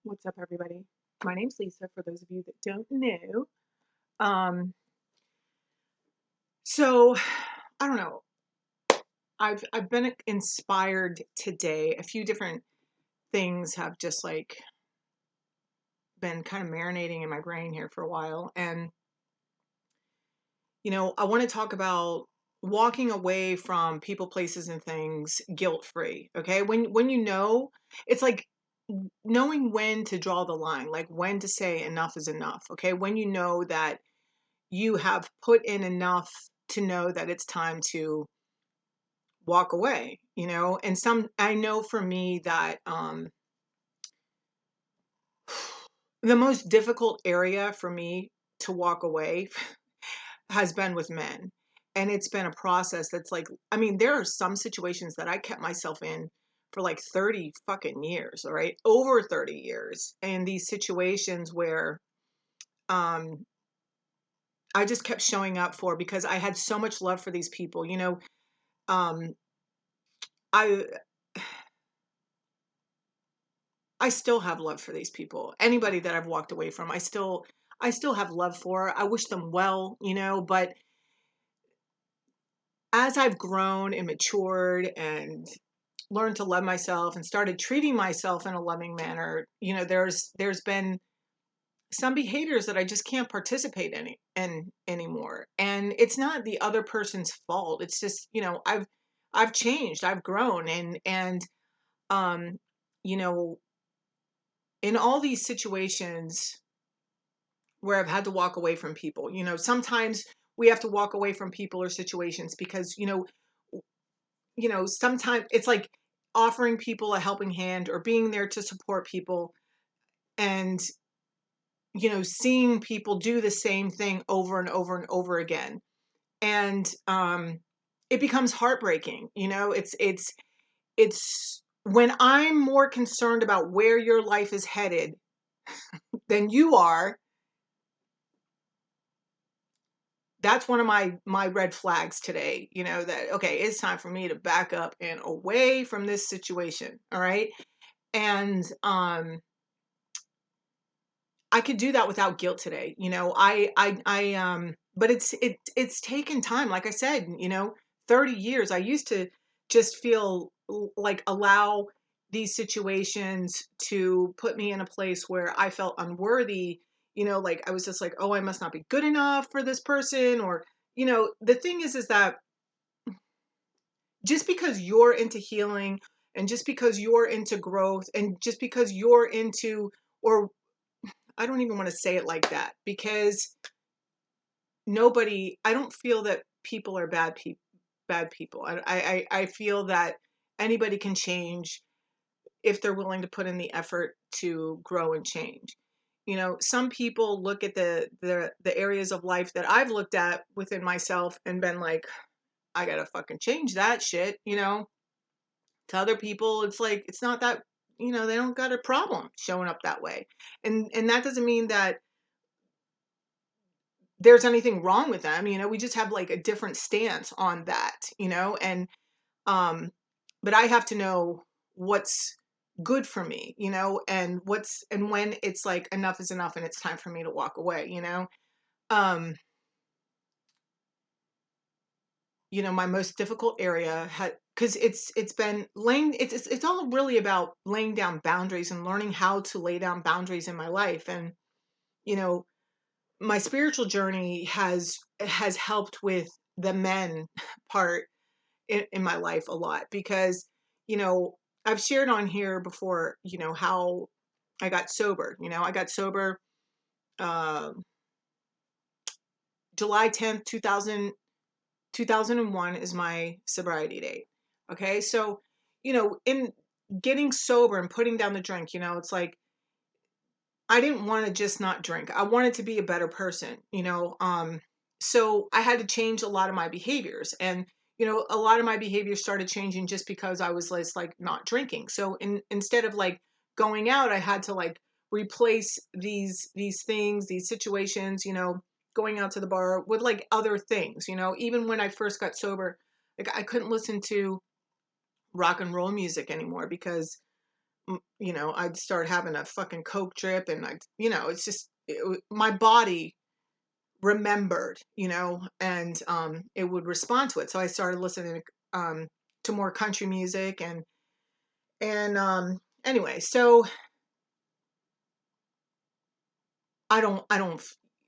What's up, everybody? My name's Lisa, for those of you that don't know. Um, so I don't know. I've been inspired today. A few different things have just like been kind of marinating in my brain here for a while. And I want to talk about walking away from people, places, and things guilt-free. Okay. When it's like knowing when to draw the line, like when to say enough is enough. Okay. When you know that you have put in enough to know that it's time to walk away, and I know for me that the most difficult area for me to walk away has been with men. And it's been a process that's like, I mean, there are some situations that I kept myself in for like 30 fucking years, all right? Over 30 years. And these situations where um I just kept showing up for because I had so much love for these people. Um I I still have love for these people. Anybody that I've walked away from, I still have love for. I wish them well, but as I've grown and matured and learned to love myself and started treating myself in a loving manner, there's been some behaviors that I just can't participate in anymore. And it's not the other person's fault. It's just, I've changed, I've grown and um you know in all these situations where I've had to walk away from people. Sometimes we have to walk away from people or situations because, sometimes it's like offering people a helping hand or being there to support people and, seeing people do the same thing over and over and over again. And it becomes heartbreaking. It's when I'm more concerned about where your life is headed than you are. That's one of my red flags today, that okay, it's time for me to back up and away from this situation. All right. And I could do that without guilt today. But it's taken time. Like I said, 30 years. I used to just feel like allow these situations to put me in a place where I felt unworthy. Like I was just like, oh, I must not be good enough for this person. Or, the thing is that just because you're into healing and just because you're into growth and just because you're into, or I don't even want to say it like that, because I don't feel that people are bad people. I feel that anybody can change if they're willing to put in the effort to grow and change. Some people look at the areas of life that I've looked at within myself and been like, I gotta fucking change that shit. To other people, it's like it's not that, they don't got a problem showing up that way. And that doesn't mean that there's anything wrong with them. We just have like a different stance on that, and um but I have to know what's good for me, and when it's like enough is enough and it's time for me to walk away. um my most difficult area had, because it's been laying it's all really about laying down boundaries and learning how to lay down boundaries in my life. And you know my spiritual journey has helped with the men part in my life a lot, because you know I've shared on here before, how I got sober. I got sober uh, July 10th, 2001 is my sobriety date. Okay. So, in getting sober and putting down the drink, it's like I didn't want to just not drink. I wanted to be a better person, so I had to change a lot of my behaviors. And, a lot of my behaviors started changing just because I was less like not drinking. So instead of like going out, I had to like replace these things, these situations, going out to the bar with like other things. Even when I first got sober, like I couldn't listen to rock and roll music anymore because you know, I'd start having a fucking Coke drip, and you know, it's just, my body remembered, you know, and it would respond to it. So I started listening um, to more country music, and anyway, so I don't,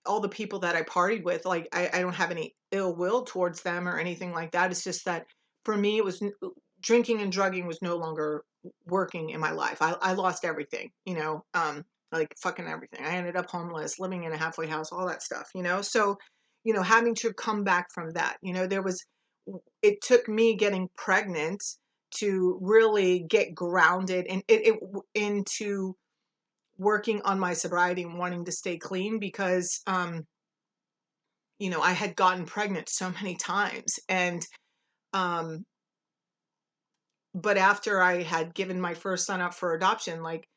all the people that I partied with, like, I don't have any ill will towards them or anything like that. It's just that for me, it was drinking and drugging was no longer working in my life. I lost everything, you know, like fucking everything. I ended up homeless, living in a halfway house, all that stuff, you know? So, you know, having to come back from that, you know, it took me getting pregnant to really get grounded and into working on my sobriety and wanting to stay clean because you know, I had gotten pregnant so many times, and um but after I had given my first son up for adoption, like,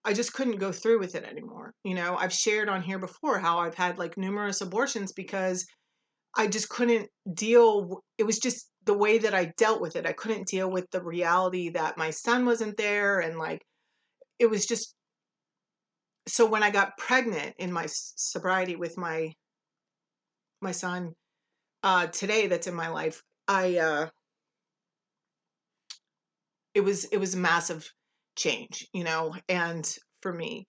I just couldn't go through with it anymore. You know, I've shared on here before how I've had like numerous abortions because I just couldn't it was just the way that I dealt with it. I couldn't deal with the reality that my son wasn't there, and like, it was just, so when I got pregnant in my sobriety with my son today that's in my life, I it was a massive change, you know, and for me,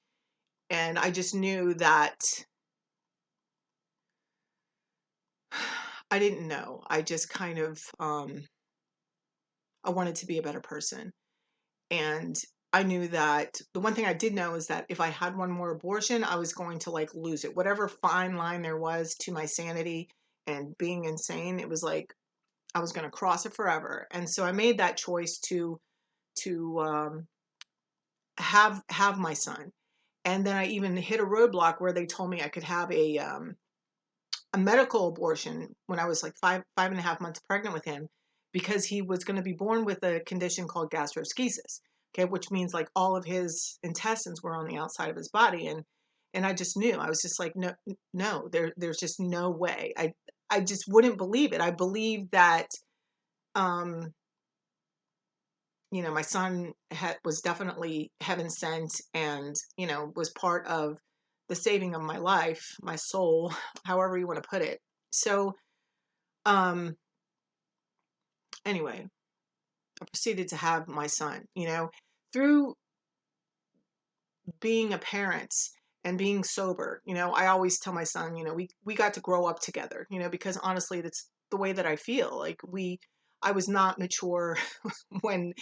and I just knew that I didn't know. I just kind of I wanted to be a better person. And I knew that the one thing I did know is that if I had one more abortion, I was going to like lose it. Whatever fine line there was to my sanity and being insane, it was like I was going to cross it forever. And so I made that choice to have my son. And then I even hit a roadblock where they told me I could have a medical abortion when I was like 5.5 months pregnant with him, because he was going to be born with a condition called gastroschisis. Okay, which means like all of his intestines were on the outside of his body, and I just knew. I was just like, no, no, there's just no way. I just wouldn't believe it. I believed that um you know, my son was definitely heaven sent, and you know, was part of the saving of my life, my soul, however you want to put it. So um anyway, I proceeded to have my son, you know, through being a parent and being sober. You know, I always tell my son, you know, we got to grow up together, you know, because honestly, that's the way that I feel. Like, I was not mature when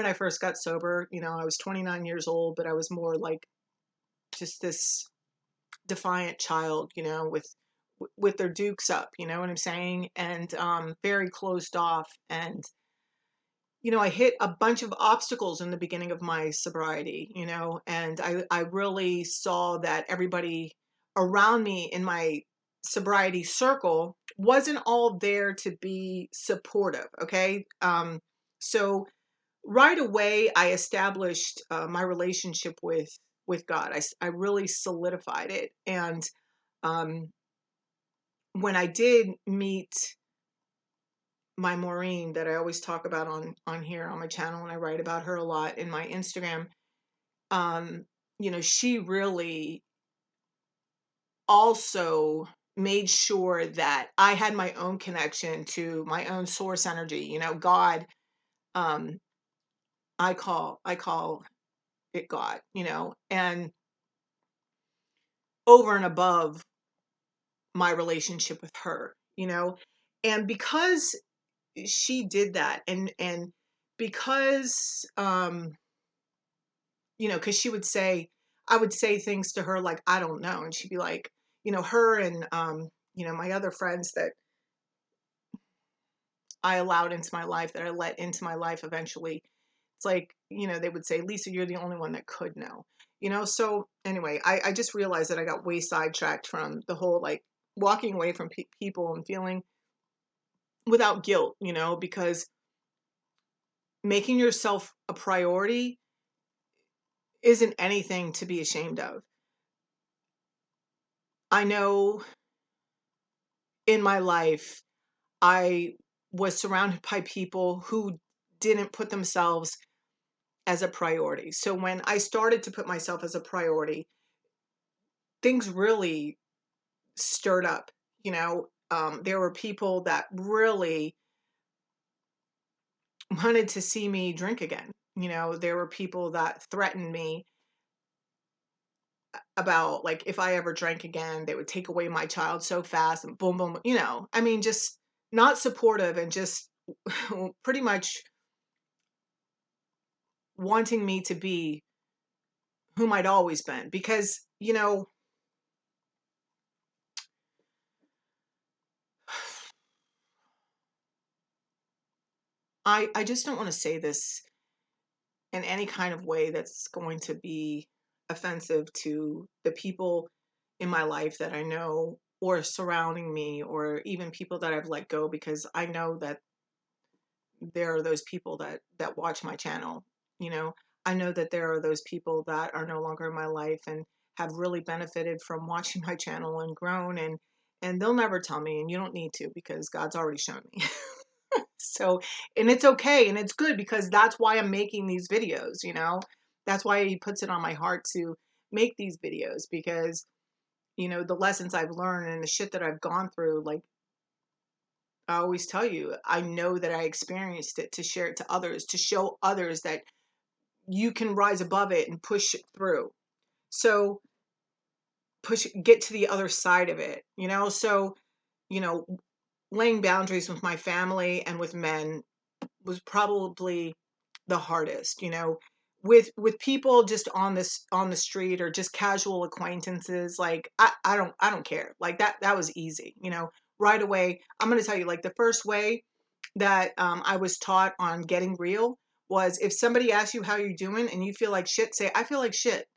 I first got sober. You know, I was 29 years old, but I was more like just this defiant child, you know, with their dukes up, you know what I'm saying? And very closed off. And you know, I hit a bunch of obstacles in the beginning of my sobriety, you know, and I really saw that everybody around me in my sobriety circle wasn't all there to be supportive. Okay. So right away, I established my relationship with God. I really solidified it. And um, when I did meet my Maureen that I always talk about on here on my channel, and I write about her a lot in my Instagram. Um, you know, she really also made sure that I had my own connection to my own source energy. You know, God. Um, I call it God. You know, and over and above my relationship with her. You know, and because she did that, and because you know, because she would say, I would say things to her like, I don't know. And she'd be like, you know, her and, you know, my other friends that I allowed into my life, that I let into my life eventually, it's like, you know, they would say, Lisa, you're the only one that could know, you know? So anyway, I just realized that I got way sidetracked from the whole like walking away from people and feeling without guilt, you know, because making yourself a priority isn't anything to be ashamed of. I know in my life, I was surrounded by people who didn't put themselves as a priority. So when I started to put myself as a priority, things really stirred up. You know, there were people that really wanted to see me drink again. You know, there were people that threatened me about, like, if I ever drank again, they would take away my child so fast and boom, boom, you know, I mean, just not supportive and just pretty much wanting me to be whom I'd always been. Because, you know, I just don't want to say this in any kind of way that's going to be offensive to the people in my life that I know or surrounding me, or even people that I've let go, because I know that there are those people that watch my channel. You know, I know that there are those people that are no longer in my life and have really benefited from watching my channel and grown, and they'll never tell me, and you don't need to, because God's already shown me. So, and it's okay and it's good, because that's why I'm making these videos, you know? That's why he puts it on my heart to make these videos, because, you know, the lessons I've learned and the shit that I've gone through, like, I always tell you, I know that I experienced it to share it to others, to show others that you can rise above it and push it through. So get to the other side of it, you know? So, you know, laying boundaries with my family and with men was probably the hardest, you know, with people just on the street, or just casual acquaintances. Like, I don't care. Like, that was easy, you know. Right away, I'm going to tell you, like, the first way that I was taught on getting real was, if somebody asks you how you're doing and you feel like shit, say, I feel like shit.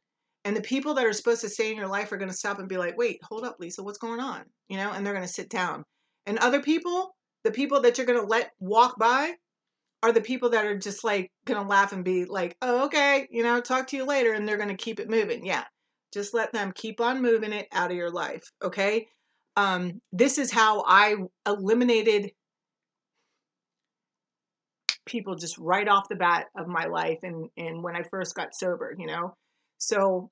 And the people that are supposed to stay in your life are going to stop and be like, wait, hold up, Lisa, what's going on? You know, and they're going to sit down. And other people, the people that you're going to let walk by, are the people that are just like going to laugh and be like, oh, okay, you know, talk to you later. And they're going to keep it moving. Yeah. Just let them keep on moving it out of your life. Okay. This is how I eliminated people just right off the bat of my life. And when I first got sober, you know, so,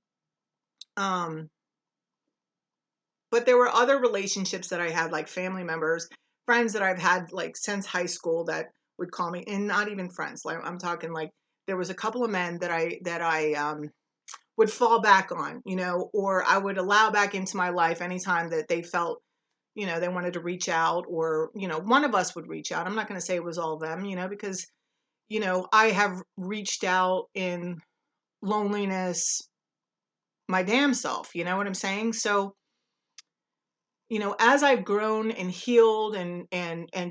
um, but there were other relationships that I had, like family members, friends that I've had like since high school, that would call me, and not even friends. Like, I'm talking, like, there was a couple of men that I would fall back on, you know, or I would allow back into my life anytime that they felt, you know, they wanted to reach out, or, you know, one of us would reach out. I'm not going to say it was all of them, you know, because, you know, I have reached out in loneliness my damn self, you know what I'm saying? So, you know, as I've grown and healed and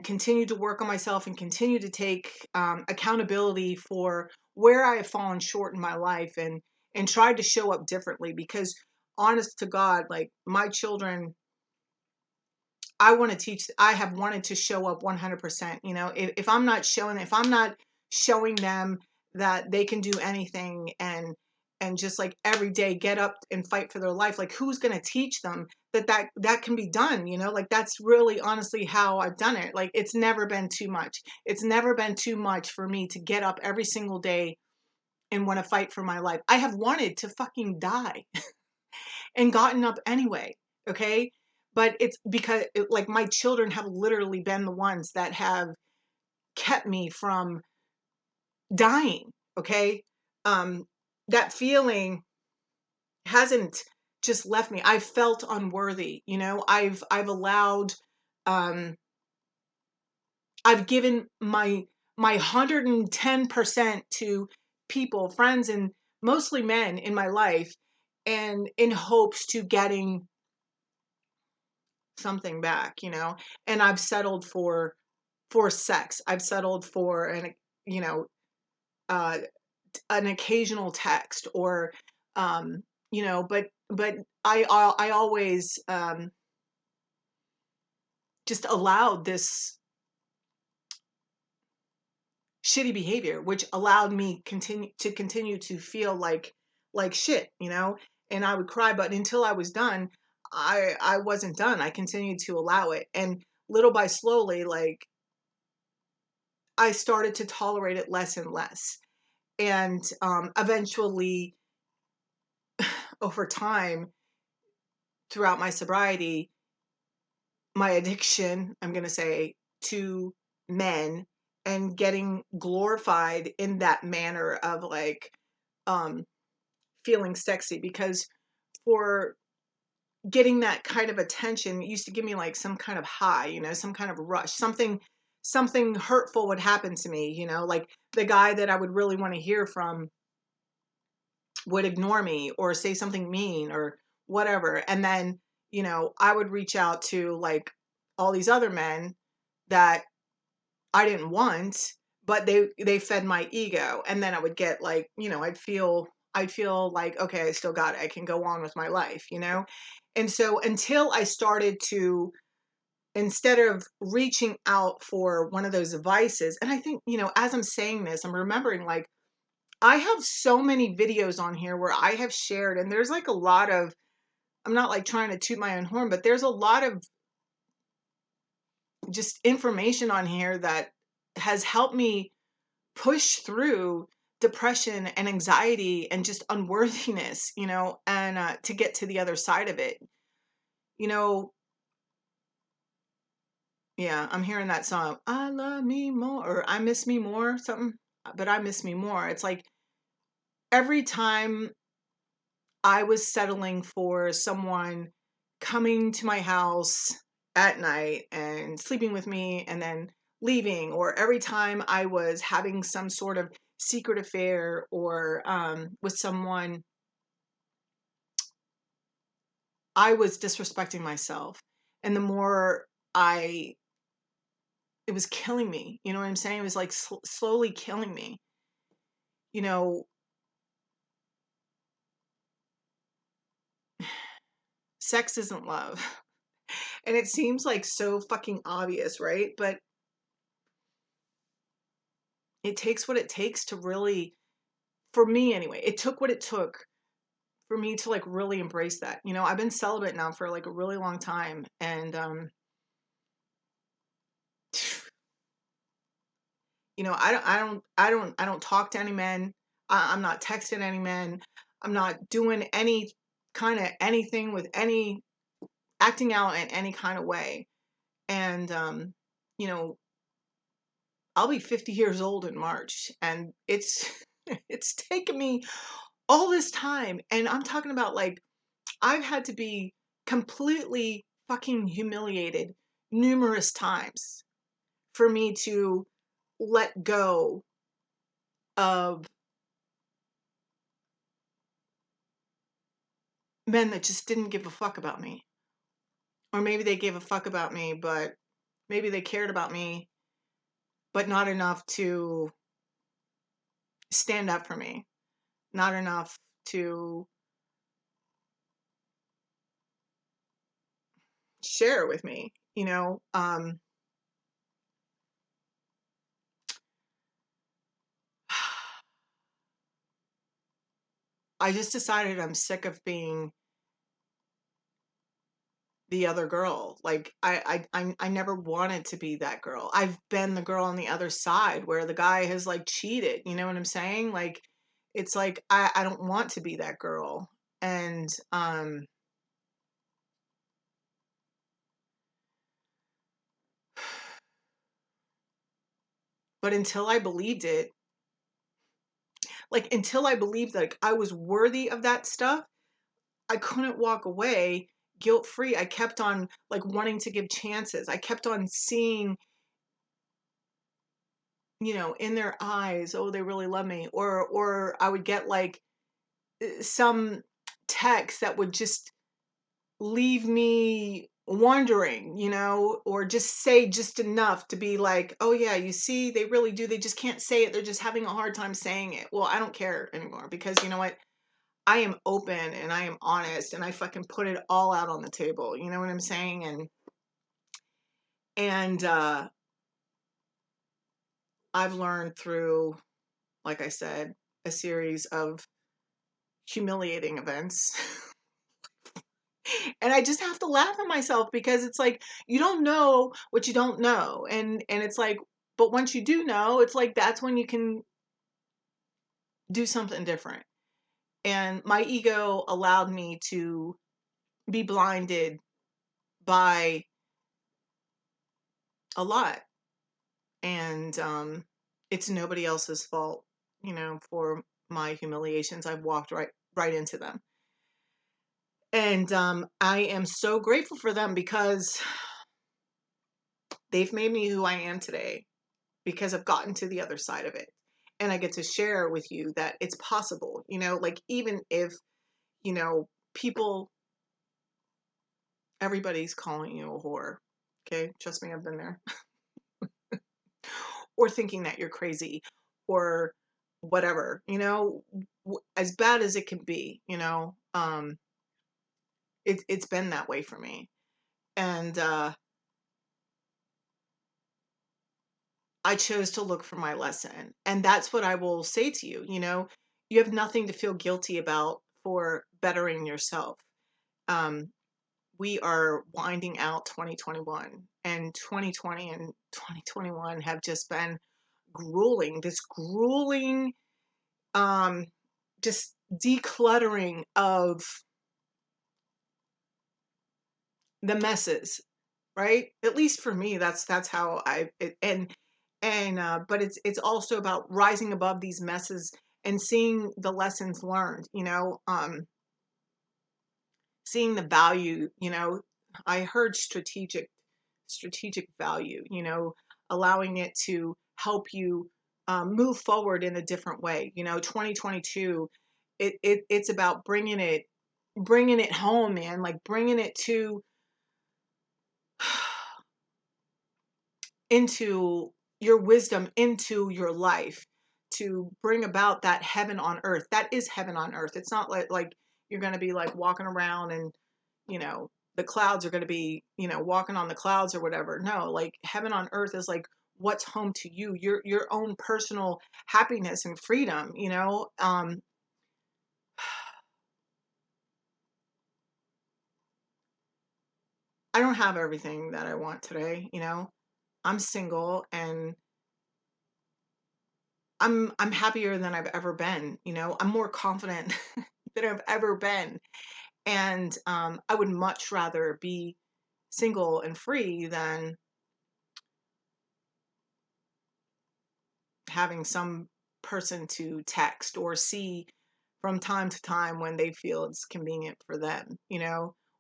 continue to work on myself and continue to take accountability for where I have fallen short in my life, and tried to show up differently, because honest to God, like, my children, I want to teach. I have wanted to show up 100%. You know, if I'm not showing them that they can do anything, and just like every day get up and fight for their life, like, who's going to teach them that can be done? You know, like, that's really honestly how I've done it. Like, it's never been too much. It's never been too much for me to get up every single day and want to fight for my life. I have wanted to fucking die and gotten up anyway. Okay. But it's because like, my children have literally been the ones that have kept me from dying. Okay. Um, that feeling hasn't just left me. I've felt unworthy. You know, I've allowed, um, I've given my 110% to people, friends, and mostly men in my life, and in hopes to getting something back, you know. And I've settled for sex. I've settled for you know, uh an occasional text, or um you know, but I always just allowed this shitty behavior, which allowed me continue to feel like shit, you know. And I would cry, but until I was done, I wasn't done. I continued to allow it, and little by slowly, like, I started to tolerate it less and less. And eventually, over time, throughout my sobriety, my addiction, I'm going to say, to men and getting glorified in that manner of like um, feeling sexy, because for getting that kind of attention, it used to give me like some kind of high, some kind of rush, something hurtful would happen to me, like the guy that I would really want to hear from would ignore me or say something mean or whatever. And then, I would reach out to like all these other men that I didn't want, but they fed my ego. And then I would get like, I'd feel like, okay, I still got it. I can go on with my life. And so until I started to, instead of reaching out for one of those vices, and I think, as I'm saying this, I'm remembering like I have so many videos on here where I have shared, and there's like a lot of, I'm not like trying to toot my own horn, but there's a lot of just information on here that has helped me push through depression and anxiety and just unworthiness, and to get to the other side of it. You know, yeah, I'm hearing that song, I love me more, or I miss me more, something, but I miss me more. It's like every time I was settling for someone coming to my house at night and sleeping with me and then leaving, or every time I was having some sort of secret affair or with someone, I was disrespecting myself. And the more I, it was killing me. You know what I'm saying? It was like slowly killing me. You know, sex isn't love. And it seems like so fucking obvious, right? But it takes what it takes to really, for me anyway, it took what it took for me to like really embrace that. I've been celibate now for like a really long time, and I don't talk to any men. I'm not texting any men. I'm not doing any kind of anything with any, acting out in any kind of way. And you know, I'll be 50 years old in March, and it's it's taken me all this time, and I'm talking about like I've had to be completely fucking humiliated numerous times for me to let go of men that just didn't give a fuck about me. Or maybe they gave a fuck about me, but maybe they cared about me, but not enough to stand up for me, not enough to share with me. I just decided I'm sick of being the other girl. Like I never wanted to be that girl. I've been the girl on the other side where the guy has like cheated. You know what I'm saying? Like it's like I don't want to be that girl. And but until I believed it, like until I believed like I was worthy of that stuff, I couldn't walk away guilt free. I kept on like wanting to give chances. I kept on seeing, in their eyes, oh, they really love me. Or I would get like some text that would just leave me wondering, or just say just enough to be like, oh yeah, you see, they really do. They just can't say it. They're just having a hard time saying it. Well, I don't care anymore, because you know what? I am open and I am honest and I fucking put it all out on the table. You know what I'm saying? And I've learned through, like I said, a series of humiliating events. And I just have to laugh at myself, because it's like you don't know what you don't know. And it's like, but once you do know, it's like that's when you can do something different. And my ego allowed me to be blinded by a lot. And it's nobody else's fault, for my humiliations. I've walked right into them. And I am so grateful for them because they've made me who I am today, because I've gotten to the other side of it. And I get to share with you that it's possible, like even if, people, everybody's calling you a whore. Okay. Trust me, I've been there. Or thinking that you're crazy or whatever, as bad as it can be, it's been that way for me. And I chose to look for my lesson. And that's what I will say to you. You have nothing to feel guilty about for bettering yourself. Um, we are winding out 2021, and 2020 and 2021 have just been grueling. This grueling, just decluttering of the messes, right? At least for me, that's how but it's also about rising above these messes and seeing the lessons learned, seeing the value, I heard strategic value, allowing it to help you move forward in a different way. 2022, it's about bringing it home, man, like bringing it to into your wisdom, into your life, to bring about that heaven on earth. That is heaven on earth. It's not like you're going to be like walking around and, the clouds are going to be, walking on the clouds or whatever. No, like heaven on earth is like what's home to you, your own personal happiness and freedom, I don't have everything that I want today, I'm single, and I'm happier than I've ever been, I'm more confident than I've ever been. And I would much rather be single and free than having some person to text or see from time to time when they feel it's convenient for them,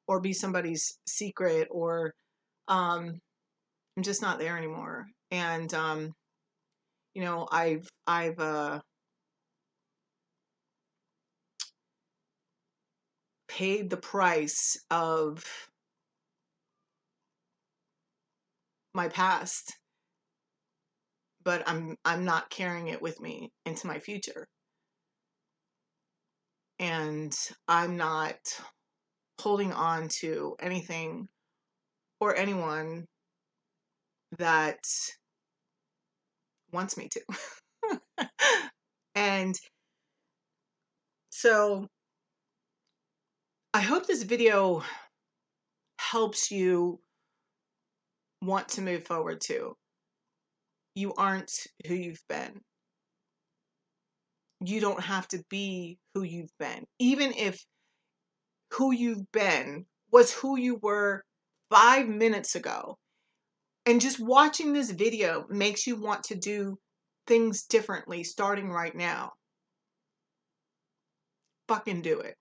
or be somebody's secret, or I'm just not there anymore. And I've paid the price of my past, but I'm not carrying it with me into my future. And I'm not holding on to anything or anyone that wants me to. And so I hope this video helps you want to move forward too. You aren't who you've been. You don't have to be who you've been. Even if who you've been was who you were 5 minutes ago, and just watching this video makes you want to do things differently starting right now, fucking do it.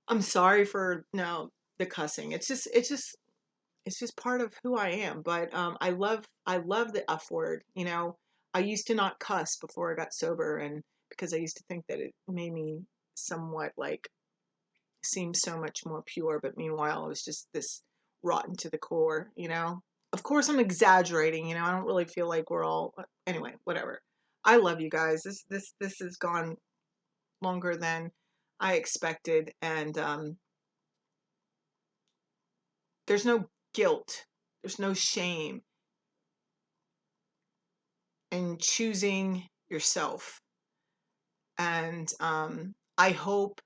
I'm sorry for the cussing. It's just part of who I am. But I love the F word. I used to not cuss before I got sober, and because I used to think that it made me somewhat like seem so much more pure. But meanwhile, I was just this rotten to the core. Of course, I'm exaggerating. I don't really feel like we're all anyway. Whatever. I love you guys. This has gone longer than I expected, and there's no guilt, there's no shame in choosing yourself. And I hope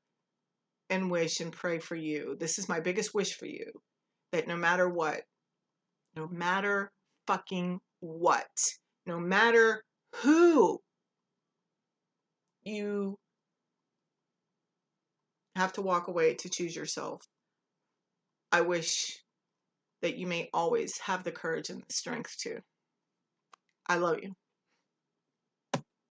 and wish and pray for you. This is my biggest wish for you, that no matter what, no matter fucking what, no matter who you have to walk away to choose yourself, I wish that you may always have the courage and the strength to. I love you.